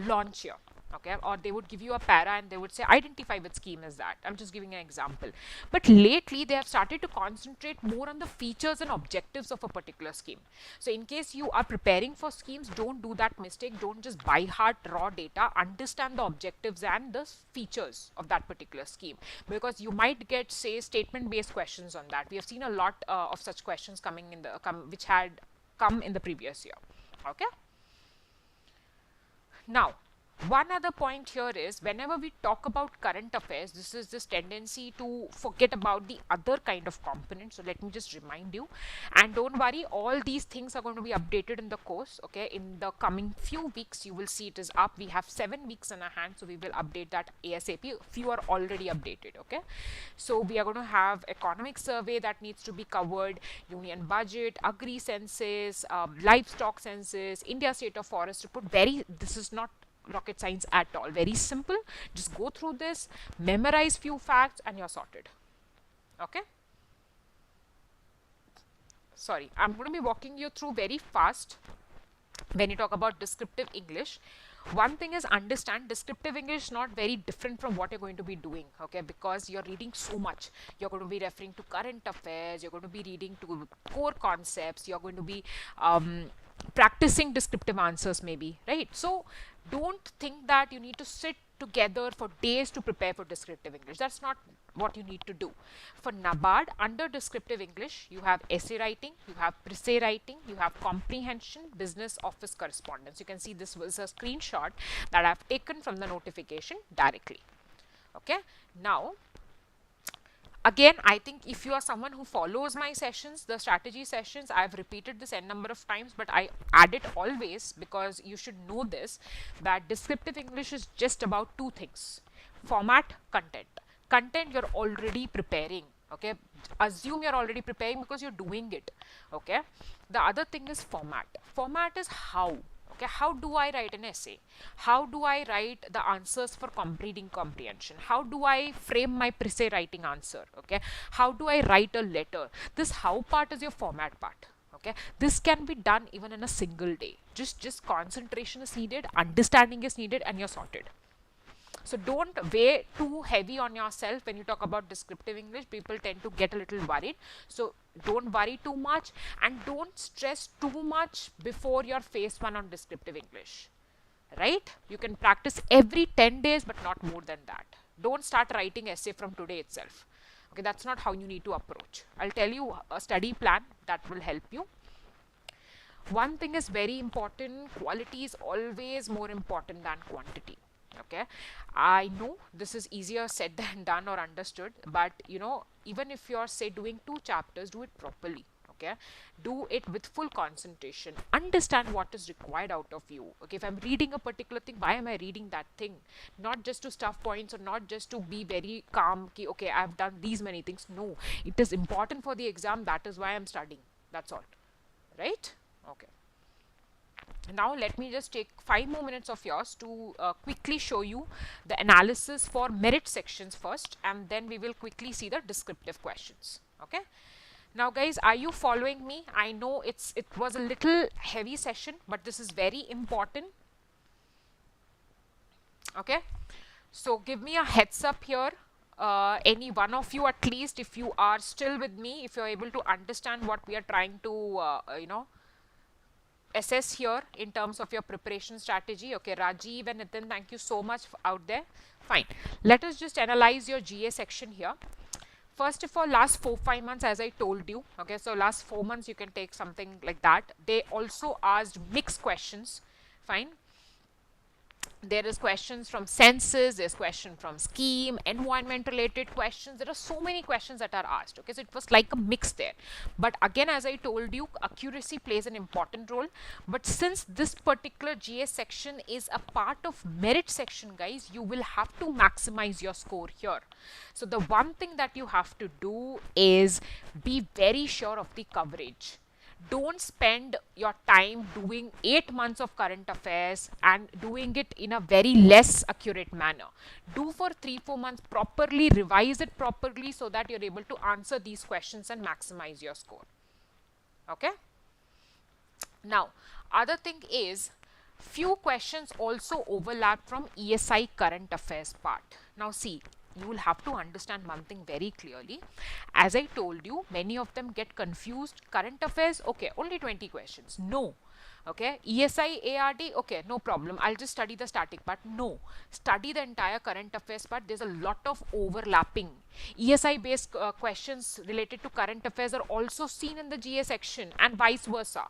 Speaker 1: launch year. Okay, or they would give you a para and they would say identify which scheme is that. I'm just giving an example. But lately they have started to concentrate more on the features and objectives of a particular scheme. So in case you are preparing for schemes, don't do that mistake. Don't just by heart raw data. Understand the objectives and the features of that particular scheme, because you might get, say, statement based questions on that. We have seen a lot of such questions coming in the which had come in the previous year. Okay, now one other point here is, whenever we talk about current affairs, this is this tendency to forget about the other kind of components. So let me just remind you, and don't worry, all these things are going to be updated in the course. Okay, in the coming few weeks you will see it is up. We have 7 weeks in our hand, so we will update that ASAP. Few are already updated. Okay, so we are going to have economic survey that needs to be covered, union budget, agri census, livestock census, India state of forest report. This is not rocket science at all. Very simple. Just go through this, memorize few facts, and you're sorted. Okay. Sorry, I'm going to be walking you through very fast. When you talk about descriptive English, one thing is, understand descriptive English is not very different from what you're going to be doing. Okay, because you're reading so much. You're going to be referring to current affairs, you're going to be reading to core concepts, you're going to be practicing descriptive answers maybe, right? So don't think that you need to sit together for days to prepare for descriptive English. That's not what you need to do. For Nabard, under descriptive English, you have essay writing, you have pre writing, you have comprehension, business office correspondence. You can see this was a screenshot that I've taken from the notification directly. Okay, now again, I think if you are someone who follows my sessions, the strategy sessions, I've repeated this n number of times, but I add it always because you should know this, that descriptive English is just about two things: format, content. Content you're already preparing, okay? Assume you're already preparing because you're doing it, okay? The other thing is format. Format is how. Okay, how do I write an essay? How do I write the answers for reading comprehension? How do I frame my pre writing answer? Okay, how do I write a letter? This how part is your format part. Okay, this can be done even in a single day. Just concentration is needed, understanding is needed, and you're sorted. So don't weigh too heavy on yourself when you talk about descriptive English. People tend to get a little worried. So don't worry too much and don't stress too much before your phase 1 on descriptive English. Right? You can practice every 10 days but not more than that. Don't start writing essay from today itself. Okay, that's not how you need to approach. I'll tell you a study plan that will help you. One thing is very important: quality is always more important than quantity. Okay, I know this is easier said than done or understood, but you know, even if you're say doing 2 chapters, do it properly. Okay, do it with full concentration, understand what is required out of you. Okay, if I'm reading a particular thing, why am I reading that thing? Not just to stuff points or not just to be very calm, okay, I've done these many things. No, it is important for the exam. That is why I'm studying. That's all. Right? Okay. Now let me just take 5 more minutes of yours to quickly show you the analysis for merit sections first, and then we will quickly see the descriptive questions. Okay. Now guys, are you following me? I know it was a little heavy session, but this is very important. Okay. So give me a heads up here. Any one of you at least, if you are still with me, if you're able to understand what we are trying to, assess here in terms of your preparation strategy. Okay, Rajiv and Nitin, thank you so much out there. Fine. Let us just analyze your GA section here. First of all, last 4-5 months, as I told you, okay, so last 4 months you can take something like that. They also asked mixed questions. Fine. There is questions from census, there's question from scheme, environment related questions. There are so many questions that are asked. Okay, so it was like a mix there. But again, as I told you, accuracy plays an important role. But since this particular GA section is a part of merit section, guys, you will have to maximize your score here. So the one thing that you have to do is be very sure of the coverage. Don't spend your time doing 8 months of current affairs and doing it in a very less accurate manner. Do for 3-4 months properly, revise it properly so that you're able to answer these questions and maximize your score. Okay. Now, other thing is, few questions also overlap from ESI current affairs part. Now see, you will have to understand one thing very clearly. As I told you, many of them get confused. Current affairs, okay, only 20 questions. No. Okay, ESI, ARD, okay, no problem. I'll just study the static part. No, study the entire current affairs part. There's a lot of overlapping. ESI based questions related to current affairs are also seen in the GA section and vice versa.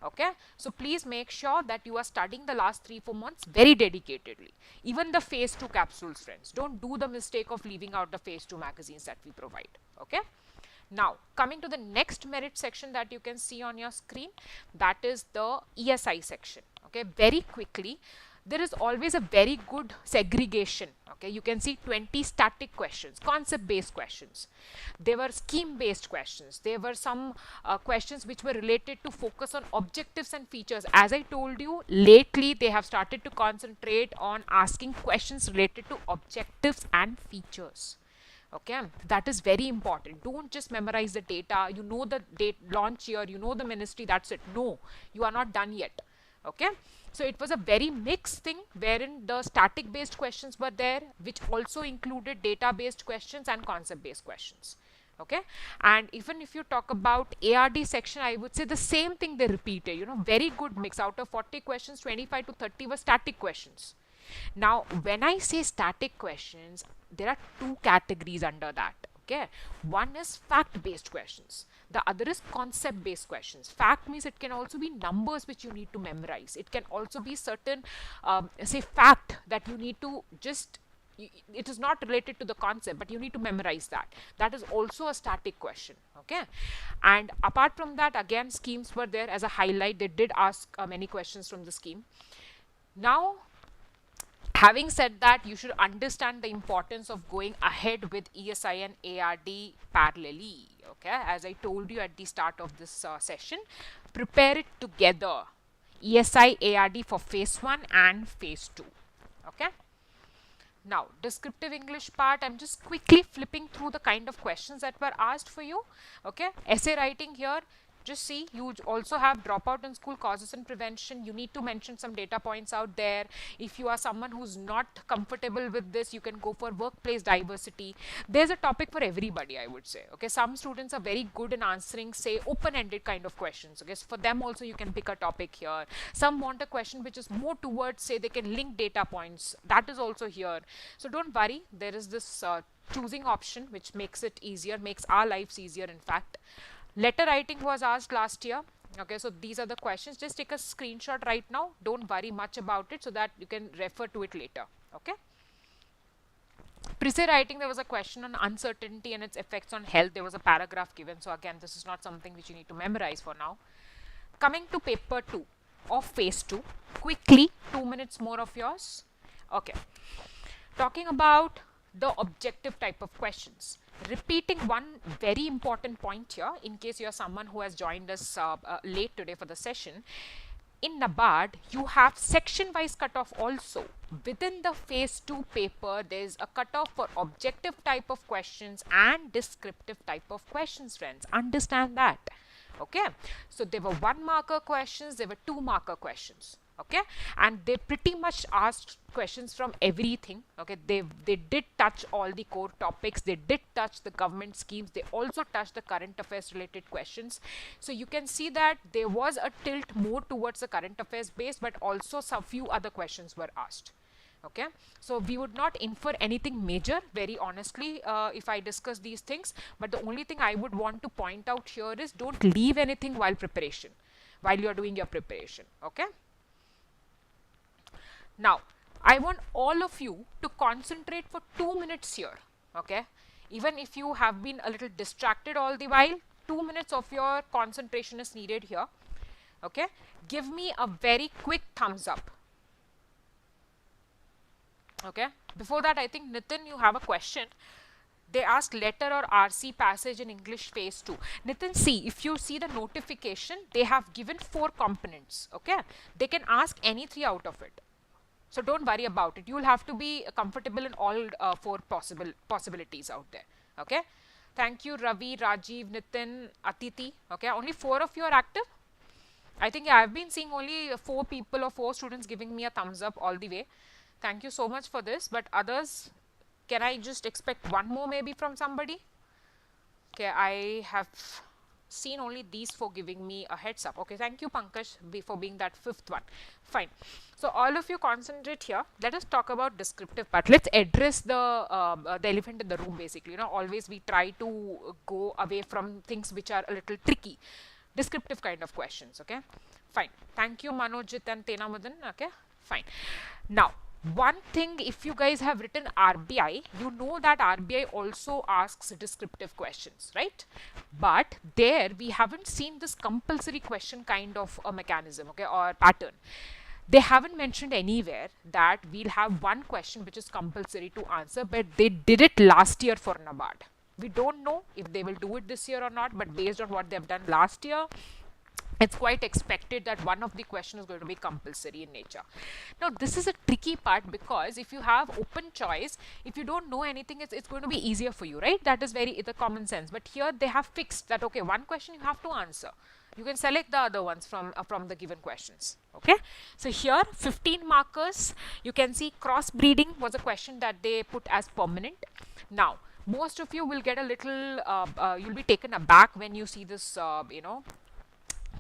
Speaker 1: Okay, so please make sure that you are studying the last 3-4 months very dedicatedly. Even the phase 2 capsules, friends, don't do the mistake of leaving out the phase 2 magazines that we provide. Okay, now coming to the next merit section that you can see on your screen, that is the ESI section. Okay, very quickly, there is always a very good segregation. Okay, you can see 20 static questions, concept based questions. There were scheme based questions. There were some questions which were related to focus on objectives and features. As I told you, lately they have started to concentrate on asking questions related to objectives and features. Okay, that is very important. Don't just memorize the data. You know the date launch year, you know the ministry, that's it. No, you are not done yet. Okay, so it was a very mixed thing wherein the static based questions were there, which also included data based questions and concept based questions. Okay, and even if you talk about ARD section, I would say the same thing they repeated, you know, very good mix. Out of 40 questions, 25 to 30 were static questions. Now, when I say static questions, there are two categories under that. Okay, one is fact-based questions. The other is concept-based questions. Fact means it can also be numbers which you need to memorize. It can also be certain, say, fact that you need to just, it is not related to the concept, but you need to memorize that. That is also a static question. Okay, and apart from that, again, schemes were there as a highlight. They did ask many questions from the scheme. Now, having said that, you should understand the importance of going ahead with ESI and ARD parallelly. Okay, as I told you at the start of this session, prepare it together. ESI, ARD for phase 1 and phase 2. Okay. Now, descriptive English part, I'm just quickly flipping through the kind of questions that were asked for you. Okay, essay writing here. Just see, you also have dropout in school, causes and prevention. You need to mention some data points out there. If you are someone who's not comfortable with this, you can go for workplace diversity. There's a topic for everybody, I would say. Okay, some students are very good in answering, say, open-ended kind of questions. Okay, so for them also you can pick a topic here. Some want a question which is more towards, say, they can link data points. That is also here. So don't worry, there is this choosing option which makes it easier, makes our lives easier, in fact. Letter writing was asked last year. Okay, so these are the questions. Just take a screenshot right now. Don't worry much about it so that you can refer to it later. Okay. Pre-say writing, there was a question on uncertainty and its effects on health. There was a paragraph given. So again, this is not something which you need to memorize for now. Coming to paper 2 of phase 2. Quickly, 2 minutes more of yours. Okay. Talking about the objective type of questions. Repeating one very important point here, in case you are someone who has joined us late today for the session. In Nabard, you have section-wise cutoff also. Within the phase 2 paper, there is a cutoff for objective type of questions and descriptive type of questions, friends. Understand that. Okay. So there were 1 marker questions, there were 2 marker questions. Okay, and they pretty much asked questions from everything. Okay, they did touch all the core topics, they did touch the government schemes, they also touched the current affairs related questions. So you can see that there was a tilt more towards the current affairs base, but also some few other questions were asked. Okay, so we would not infer anything major, very honestly, if I discuss these things, but the only thing I would want to point out here is don't leave anything while preparation, while you are doing your preparation. Okay. Now, I want all of you to concentrate for 2 minutes here, okay? Even if you have been a little distracted all the while, 2 minutes of your concentration is needed here, okay? Give me a very quick thumbs up, okay? Before that, I think, Nitin, you have a question. They ask letter or RC passage in English phase 2. Nitin, see, if you see the notification, they have given 4 components, okay? They can ask any 3 out of it. So don't worry about it. You will have to be comfortable in all 4 possibilities out there. Okay. Thank you, Ravi, Rajiv, Nitin, Atiti. Okay. Only 4 of you are active. I think I have been seeing only 4 people or 4 students giving me a thumbs up all the way. Thank you so much for this. But others, can I just expect 1 more maybe from somebody? Okay. I have seen only these 4 giving me a heads up. Okay, thank you, Pankaj, for being that 5th one. Fine. So all of you concentrate here. Let us talk about descriptive part. Let's address the elephant in the room, basically. You know, always we try to go away from things which are a little tricky. Descriptive kind of questions. Okay, fine. Thank you, Manojit and Tena Madan. Okay, fine. Now, one thing, if you guys have written RBI, you know that RBI also asks descriptive questions, right? But there we haven't seen this compulsory question kind of a mechanism, okay, or pattern. They haven't mentioned anywhere that we'll have 1 question which is compulsory to answer, but they did it last year for Nabard. We don't know if they will do it this year or not, but based on what they've done last year, it's quite expected that one of the questions is going to be compulsory in nature. Now, this is a tricky part because if you have open choice, if you don't know anything, it's going to be easier for you, right? That is the common sense. But here they have fixed that, okay, 1 question you have to answer. You can select the other ones from the given questions. Okay. So here 15 markers. You can see crossbreeding was a question that they put as permanent. Now, Most of you will get a little, you'll be taken aback when you see this,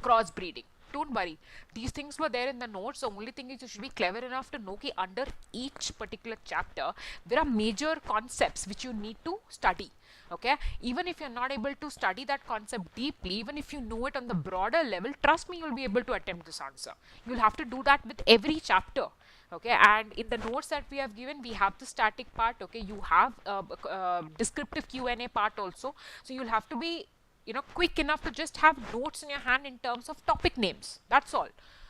Speaker 1: crossbreeding. Don't worry, these things were there in the notes. The only thing is you should be clever enough to know that under each particular chapter there are major concepts which you need to study. Okay, even if you're not able to study that concept deeply, even if you know it on the broader level, trust me, you'll be able to attempt this answer. You'll have to do that with every chapter. Okay, and in the notes that we have given, we have the static part. Okay, you have descriptive Q&A part also, so you'll have to be quick enough to just have notes in your hand in terms of topic names. That's all.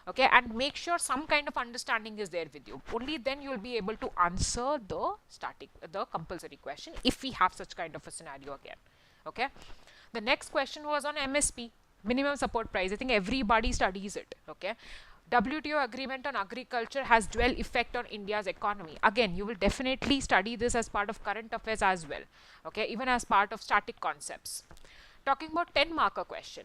Speaker 1: Okay, and make sure some kind of understanding is there with you. Only then you will be able to answer the compulsory question if we have such kind of a scenario again. Okay, the next question was on MSP, minimum support price. I think everybody studies it. Okay, WTO agreement on agriculture has dual effect on India's economy. Again, you will definitely study this as part of current affairs as well. Okay, even as part of static concepts. Talking about 10 marker question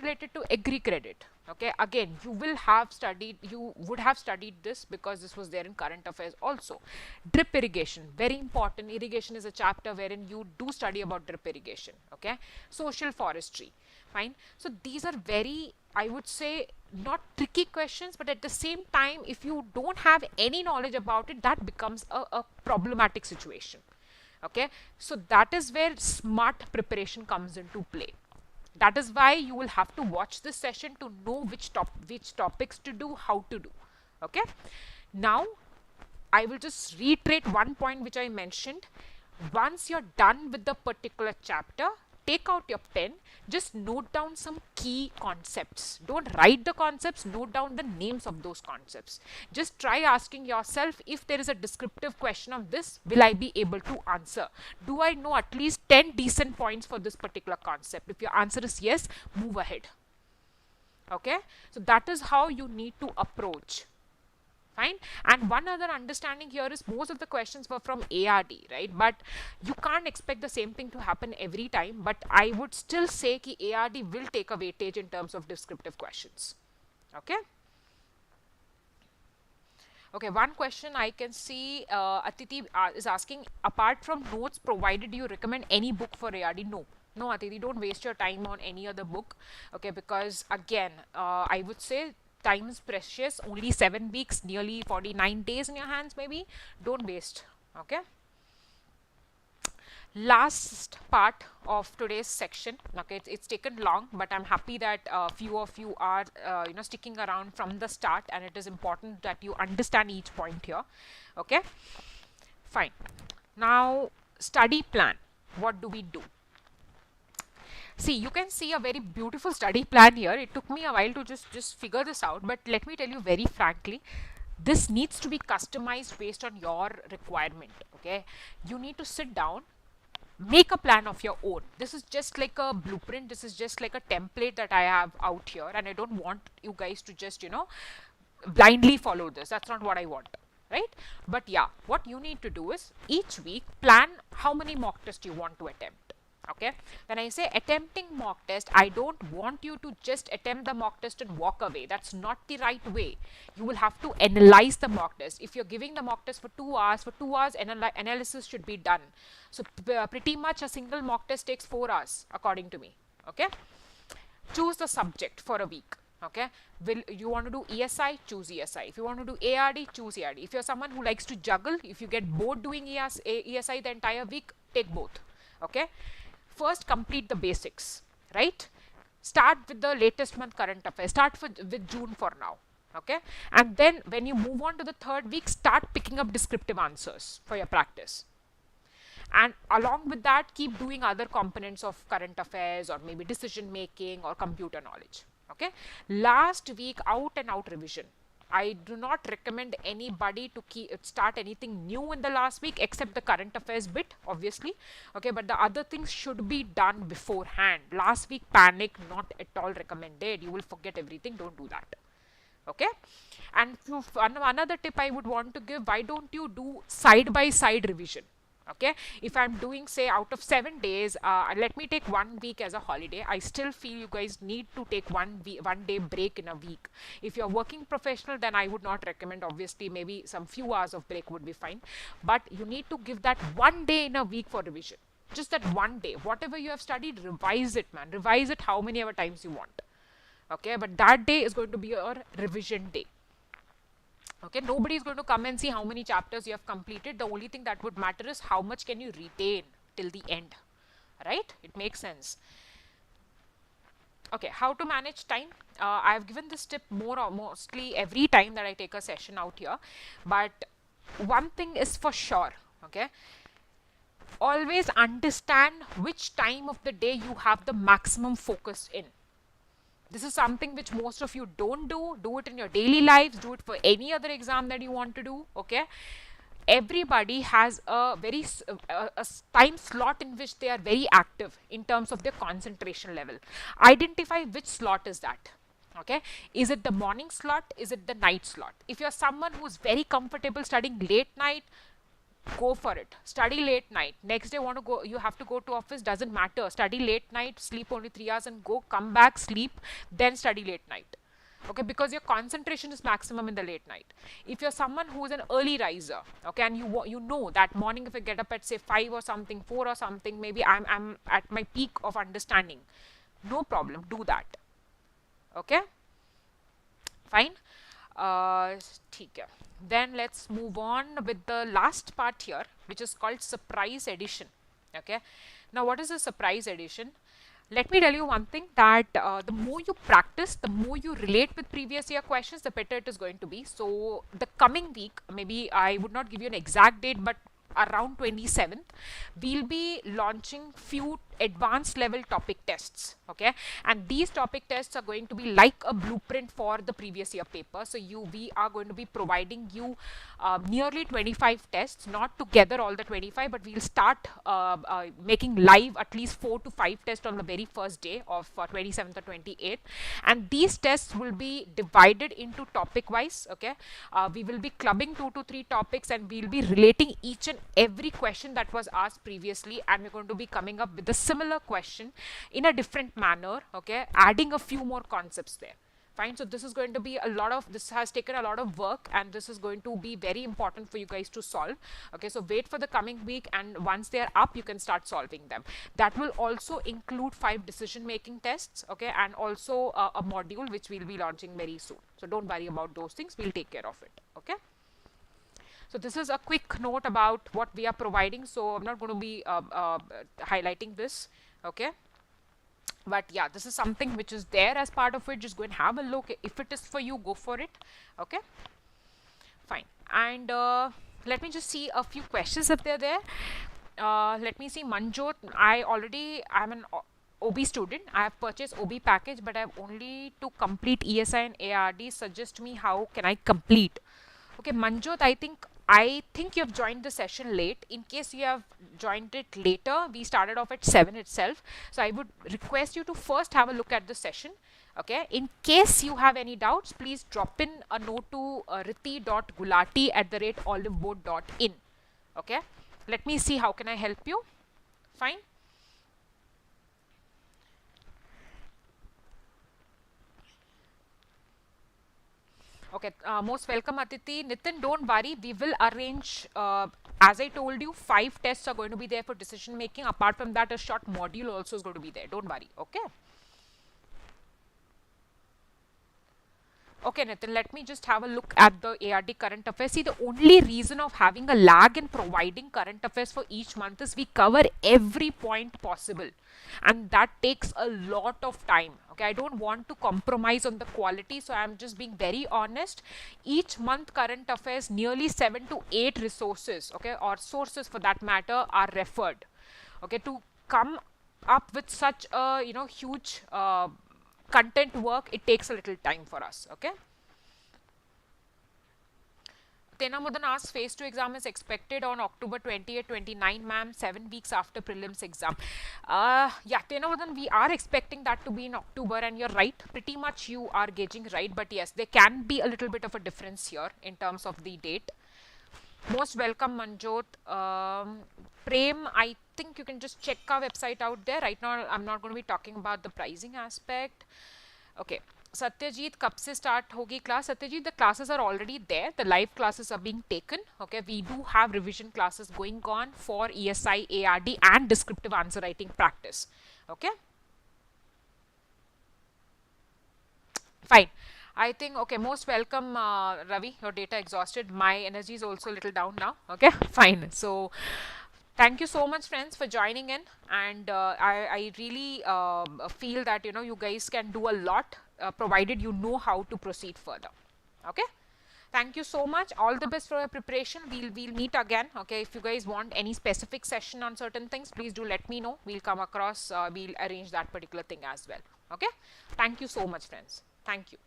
Speaker 1: related to agri credit. Okay, again, you would have studied this because this was there in current affairs also. Drip irrigation, very important. Irrigation is a chapter wherein you do study about drip irrigation. Okay, social forestry, fine. So these are very, I would say, not tricky questions, but at the same time, if you don't have any knowledge about it, that becomes a problematic situation. Okay, so that is where smart preparation comes into play. That is why you will have to watch this session to know which topics to do, how to do. Okay, now I will just reiterate one point which I mentioned. Once you're done with the particular chapter, take out your pen, just note down some key concepts. Don't write the concepts, note down the names of those concepts. Just try asking yourself, if there is a descriptive question of this, will I be able to answer? Do I know at least 10 decent points for this particular concept? If your answer is yes, move ahead. Okay, so that is how you need to approach. Fine. And one other understanding here is most of the questions were from ARD, right? But you can't expect the same thing to happen every time. But I would still say that ARD will take a weightage in terms of descriptive questions. Okay. Okay, one question I can see Atiti is asking, apart from notes provided, do you recommend any book for ARD? No. No, Atiti, don't waste your time on any other book. Okay, because again, I would say time is precious, only 7 weeks, nearly 49 days in your hands maybe. Don't waste. Okay. Last part of today's section. Okay, it's taken long, but I'm happy that a few of you are sticking around from the start, and it is important that you understand each point here. Okay, fine. Now, study plan. What do we do? See, you can see a very beautiful study plan here. It took me a while to just figure this out, but let me tell you very frankly, this needs to be customized based on your requirement. Okay, you need to sit down, make a plan of your own. This is just like a blueprint. This is just like a template that I have out here, and I don't want you guys to just blindly follow this. That's not what I want, right? But yeah, what you need to do is each week plan how many mock tests you want to attempt. Okay, when I say attempting mock test, I don't want you to just attempt the mock test and walk away. That's not the right way. You will have to analyze the mock test. If you're giving the mock test for 2 hours, analysis should be done. So pretty much a single mock test takes 4 hours according to me. Okay, choose the subject for a week. Okay, will you want to do ESI? Choose ESI. If you want to do ARD, choose ARD. If you're someone who likes to juggle, if you get bored doing ESI the entire week, take both. Okay, first complete the basics, right? Start with the latest month current affairs. Start with June for now. Okay, and then when you move on to the third week, start picking up descriptive answers for your practice. And along with that, keep doing other components of current affairs or maybe decision making or computer knowledge. Okay, last week out and out revision. I do not recommend anybody to start anything new in the last week except the current affairs bit, obviously. Okay, but the other things should be done beforehand. Last week panic, not at all recommended. You will forget everything. Don't do that. Okay, and another tip I would want to give, why don't you do side by side revision? Okay, if I'm doing, say, out of 7 days, let me take 1 week as a holiday. I still feel you guys need to take one day break in a week. If you're working professional, then I would not recommend. Obviously, maybe some few hours of break would be fine, but you need to give that 1 day in a week for revision. Just that one day, whatever you have studied, revise it, man. Revise it how many ever times you want. Okay, but that day is going to be your revision day. Okay, nobody is going to come and see how many chapters you have completed. The only thing that would matter is how much can you retain till the end, right? It makes sense. Okay, how to manage time? I have given this tip more or mostly every time that I take a session out here, but one thing is for sure, okay? Always understand which time of the day you have the maximum focus in. This is something which most of you don't do. Do it in your daily lives, do it for any other exam that you want to do, okay? Everybody has a very a time slot in which they are very active in terms of their concentration level. Identify which slot is that. Okay, is it the morning slot? Is it the night slot? If you're someone who's very comfortable studying late night, go for it. Study late night. Next day want to go, you have to go to office, doesn't matter. Study late night, sleep only 3 hours and go, come back, sleep, then study late night. Okay, because your concentration is maximum in the late night. If you're someone who is an early riser, okay, and you know that morning if I get up at say 5 or something, 4 or something, maybe I'm at my peak of understanding. No problem, do that. Okay, fine. ठीक है. Then let's move on with the last part here, which is called surprise edition. Okay, now what is a surprise edition? Let me tell you one thing, that the more you practice, the more you relate with previous year questions, the better it is going to be. So the coming week, maybe I would not give you an exact date, but around 27th, we'll be launching few advanced level topic tests, okay, and these topic tests are going to be like a blueprint for the previous year paper. So we are going to be providing you nearly 25 tests, not together all the 25, but we'll start making live at least 4 to 5 tests on the very first day of 27th or 28th, and these tests will be divided into topic wise. Okay, we will be clubbing 2 to 3 topics, and we'll be relating each and every question that was asked previously, and we're going to be coming up with the similar question in a different manner, okay, adding a few more concepts there. Fine, so this is going to be this has taken a lot of work, and this is going to be very important for you guys to solve. Okay, so wait for the coming week, and once they are up, you can start solving them. That will also include 5 decision making tests, okay, and also a module which we'll be launching very soon. So don't worry about those things, we'll take care of it. Okay, so this is a quick note about what we are providing, so I'm not going to be highlighting this, okay, but yeah, this is something which is there as part of it. Just go and have a look. If it is for you, go for it. Okay, fine. And let me just see a few questions if they're there. Let me see. Manjot, I'm an OB student. I have purchased OB package, but I have only to complete ESI and ARD. Suggest me how can I complete. Okay, Manjot, I think you have joined the session late. In case you have joined it later, we started off at 7 itself. So I would request you to first have a look at the session. Okay, in case you have any doubts, please drop in a note to riti.gulati@oliveboard.in. Okay, let me see how can I help you. Fine. Okay, most welcome Aditi. Nitin, don't worry, we will arrange, as I told you, 5 tests are going to be there for decision making. Apart from that, a short module also is going to be there. Don't worry, okay? Okay, Nitin, let me just have a look at the ARD current affairs. See, the only reason of having a lag in providing current affairs for each month is we cover every point possible, and that takes a lot of time. Okay, I don't want to compromise on the quality, so I'm just being very honest. Each month current affairs, nearly 7 to 8 resources, okay, or sources for that matter, are referred. Okay, to come up with such a huge content work, it takes a little time for us. Okay, Tena Mudan asks, phase 2 exam is expected on October 28-29, ma'am, 7 weeks after prelims exam. Yeah, Tena Mudan, we are expecting that to be in October, and you're right, pretty much you are gauging right, but yes, there can be a little bit of a difference here in terms of the date. Most welcome, Manjot. Prem, I think you can just check our website out there. Right now, I'm not going to be talking about the pricing aspect. Okay, Satyajit, कब से start होगी class? Satyajit, the classes are already there. The live classes are being taken. Okay, we do have revision classes going on for ESI, ARD and descriptive answer writing practice. Okay. Fine. I think, okay, most welcome, Ravi. Your data exhausted. My energy is also a little down now. Okay, fine. So, thank you so much, friends, for joining in. And I really feel that, you guys can do a lot provided you know how to proceed further. Okay. Thank you so much. All the best for your preparation. We'll meet again. Okay. If you guys want any specific session on certain things, please do let me know. We'll come across, we'll arrange that particular thing as well. Okay. Thank you so much, friends. Thank you.